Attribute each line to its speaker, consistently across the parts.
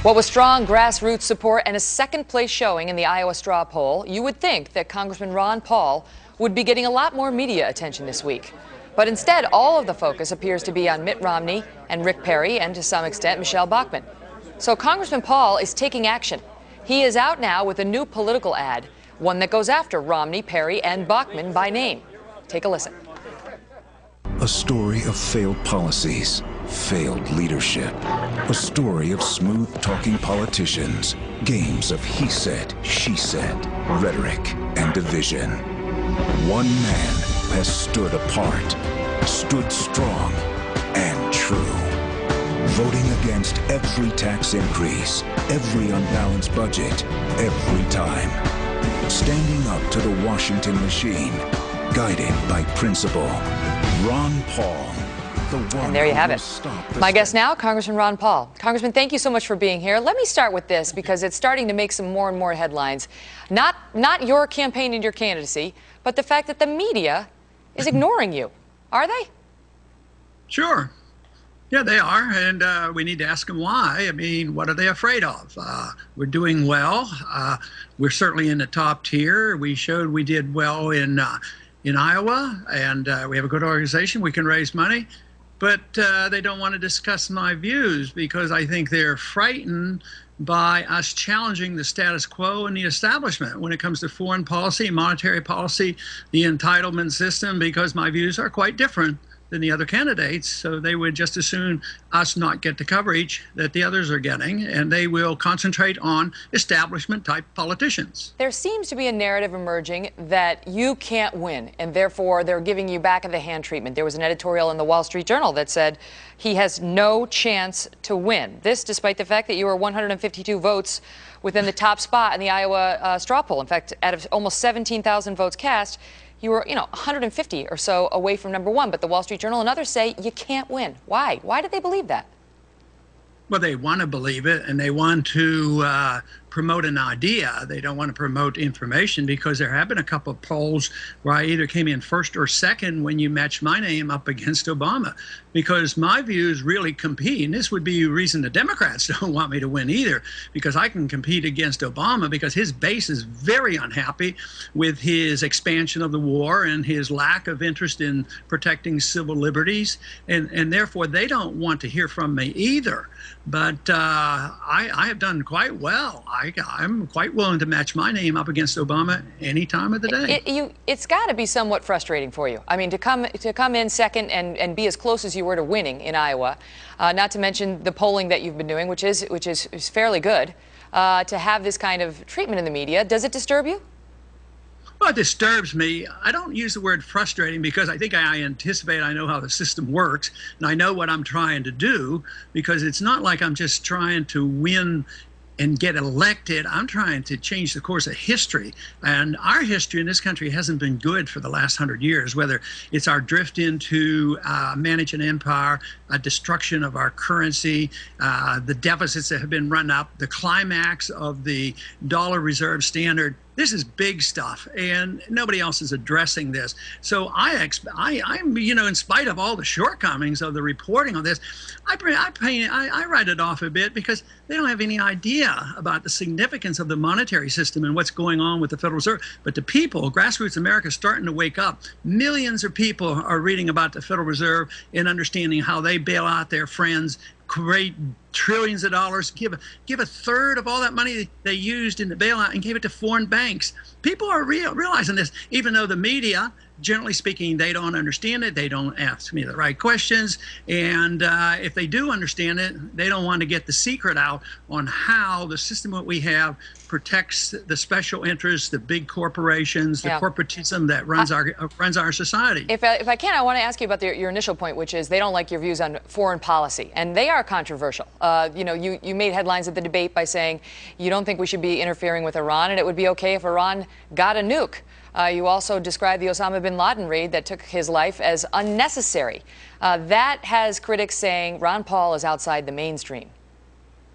Speaker 1: What with strong grassroots support and a second-place showing in the Iowa straw poll, you would think that Congressman Ron Paul would be getting a lot more media attention this week. But instead, all of the focus appears to be on Mitt Romney and Rick Perry and, to some extent, Michelle Bachmann. So Congressman Paul is taking action. He is out now with a new political ad, one that goes after Romney, Perry, and Bachmann by name. Take a listen.
Speaker 2: A story of failed policies, failed leadership. A story of smooth-talking politicians, games of he said, she said, rhetoric, and division. One man has stood apart, stood strong and true, voting against every tax increase, every unbalanced budget, every time. Standing up to the Washington machine, guided by principle. Ron Paul.
Speaker 1: And there you have it. My guest now, Congressman Ron Paul. Congressman, thank you so much for being here. Let me start with this because it's starting to make some more and more headlines. Not your campaign and your candidacy, but the fact that the media is ignoring you. Are they?
Speaker 3: Sure. Yeah, they are, and we need to ask them why. I mean, what are they afraid of? We're doing well. We're certainly in the top tier. We showed we did well in Iowa, and we have a good organization. We can raise money. But they don't want to discuss my views because I think they're frightened by us challenging the status quo and the establishment when it comes to foreign policy, monetary policy, the entitlement system, because my views are quite different than the other candidates. So they would just as soon us not get the coverage that the others are getting, and they will concentrate on establishment-type politicians.
Speaker 1: There seems to be a narrative emerging that you can't win, and therefore they're giving you back of the hand treatment. There was an editorial in the Wall Street Journal that said he has no chance to win. This despite the fact that you were 152 votes within the top spot in the Iowa straw poll. In fact, out of almost 17,000 votes cast, you were, 150 or so away from number one. But the Wall Street Journal and others say you can't win. Why? Why do they believe that?
Speaker 3: Well, they want to believe it, and they want to promote an idea. They don't want to promote information, because there have been a couple of polls where I either came in first or second when you matched my name up against Obama, because my views really compete. And this would be a reason the Democrats don't want me to win either, because I can compete against Obama, because his base is very unhappy with his expansion of the war and his lack of interest in protecting civil liberties. And therefore, they don't want to hear from me either. But I have done quite well. I'm quite willing to match my name up against Obama any time of the day.
Speaker 1: It's got to be somewhat frustrating for you. I mean, to come in second and be as close as you were to winning in Iowa, not to mention the polling that you've been doing, which is fairly good, to have this kind of treatment in the media. Does it disturb you?
Speaker 3: Well, it disturbs me. I don't use the word frustrating because I think I anticipate, I know how the system works, and I know what I'm trying to do, because it's not like I'm just trying to win and get elected. I'm trying to change the course of history. And our history in this country hasn't been good for the last 100 years, whether it's our drift into manage an empire, a destruction of our currency, the deficits that have been run up, the climax of the dollar reserve standard. This is big stuff, and nobody else is addressing this. So I'm, in spite of all the shortcomings of the reporting on this, I write it off a bit, because they don't have any idea about the significance of the monetary system and what's going on with the Federal Reserve. But the people, grassroots America, is starting to wake up. Millions of people are reading about the Federal Reserve and understanding how they bail out their friends, create trillions of dollars, give a third of all that money they used in the bailout and gave it to foreign banks. People are realizing this, even though the media, generally speaking, they don't understand it. They don't ask me the right questions. And if they do understand it, they don't want to get the secret out on how the system that we have protects the special interests, the big corporations, the corporatism that runs our society.
Speaker 1: If I can, I want to ask you about your initial point, which is they don't like your views on foreign policy, and they are controversial. You made headlines at the debate by saying you don't think we should be interfering with Iran, and it would be okay if Iran got a nuke. You also described the Osama bin Laden raid that took his life as unnecessary. That has critics saying Ron Paul is outside the mainstream.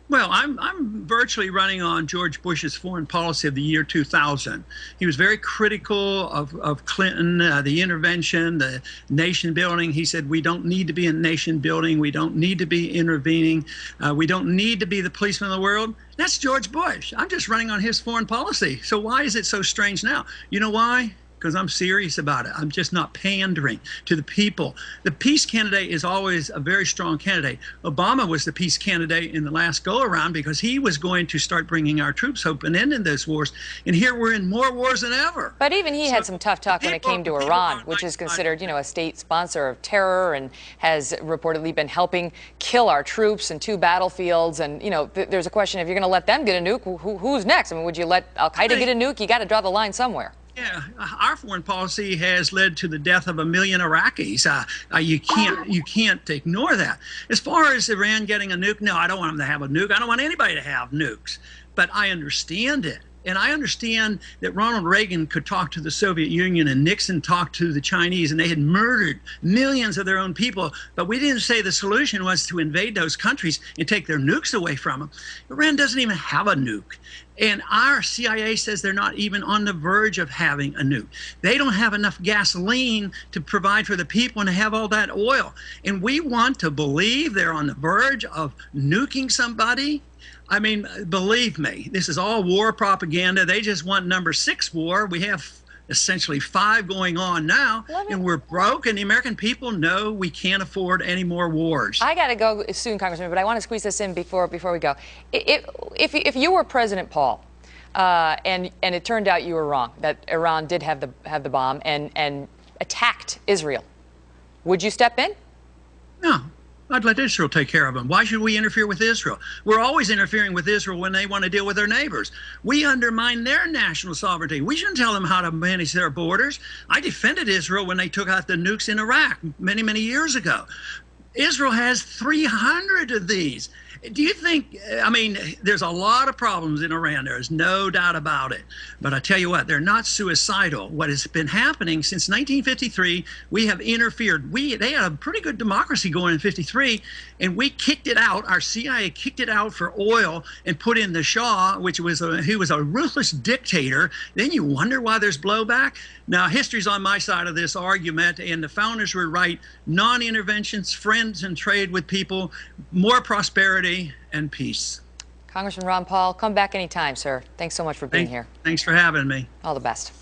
Speaker 3: Well, I'm virtually running on George Bush's foreign policy of the year 2000. He was very critical of Clinton, the intervention, the nation building. He said, we don't need to be in nation building. We don't need to be intervening. We don't need to be the policeman of the world. That's George Bush. I'm just running on his foreign policy. So why is it so strange now? You know why? Because I'm serious about it. I'm just not pandering to the people. The peace candidate is always a very strong candidate. Obama was the peace candidate in the last go-around because he was going to start bringing our troops home and ending those wars. And here we're in more wars than ever.
Speaker 1: But even he had some tough talk when it came to Iran, which is considered, you know, a state sponsor of terror and has reportedly been helping kill our troops in 2 battlefields. And, you know, there's a question, if you're going to let them get a nuke, who's next? I mean, would you let Al-Qaeda get a nuke? You got to draw the line somewhere.
Speaker 3: Yeah, our foreign policy has led to the death of 1 million Iraqis. You can't ignore that. As far as Iran getting a nuke, no, I don't want them to have a nuke. I don't want anybody to have nukes. But I understand it. And I understand that Ronald Reagan could talk to the Soviet Union and Nixon talked to the Chinese, and they had murdered millions of their own people. But we didn't say the solution was to invade those countries and take their nukes away from them. Iran doesn't even have a nuke. And our CIA says they're not even on the verge of having a nuke. They don't have enough gasoline to provide for the people and to have all that oil. And we want to believe they're on the verge of nuking somebody. I mean, believe me, this is all war propaganda. They just want number 6 war. We have essentially 5 going on now, and we're broke, and the American people know we can't afford any more wars.
Speaker 1: I got to go soon, Congressman, but I want to squeeze this in before we go. If you were President Paul, and it turned out you were wrong, that Iran did have the bomb and attacked Israel, would you step in?
Speaker 3: No. I'd let Israel take care of them. Why should we interfere with Israel? We're always interfering with Israel when they want to deal with their neighbors. We undermine their national sovereignty. We shouldn't tell them how to manage their borders. I defended Israel when they took out the nukes in Iraq many, many years ago. Israel has 300 of these. Do you think, I mean, there's a lot of problems in Iran. There's no doubt about it. But I tell you what, they're not suicidal. What has been happening since 1953, we have interfered. They had a pretty good democracy going in 53, and we kicked it out. Our CIA kicked it out for oil and put in the Shah, which was he was a ruthless dictator. Then you wonder why there's blowback. Now, history's on my side of this argument, and the founders were right. Non-interventions, friends and trade with people, more prosperity and peace.
Speaker 1: Congressman Ron Paul, come back anytime, sir. Thanks so much for being here.
Speaker 3: Thanks for having me.
Speaker 1: All the best.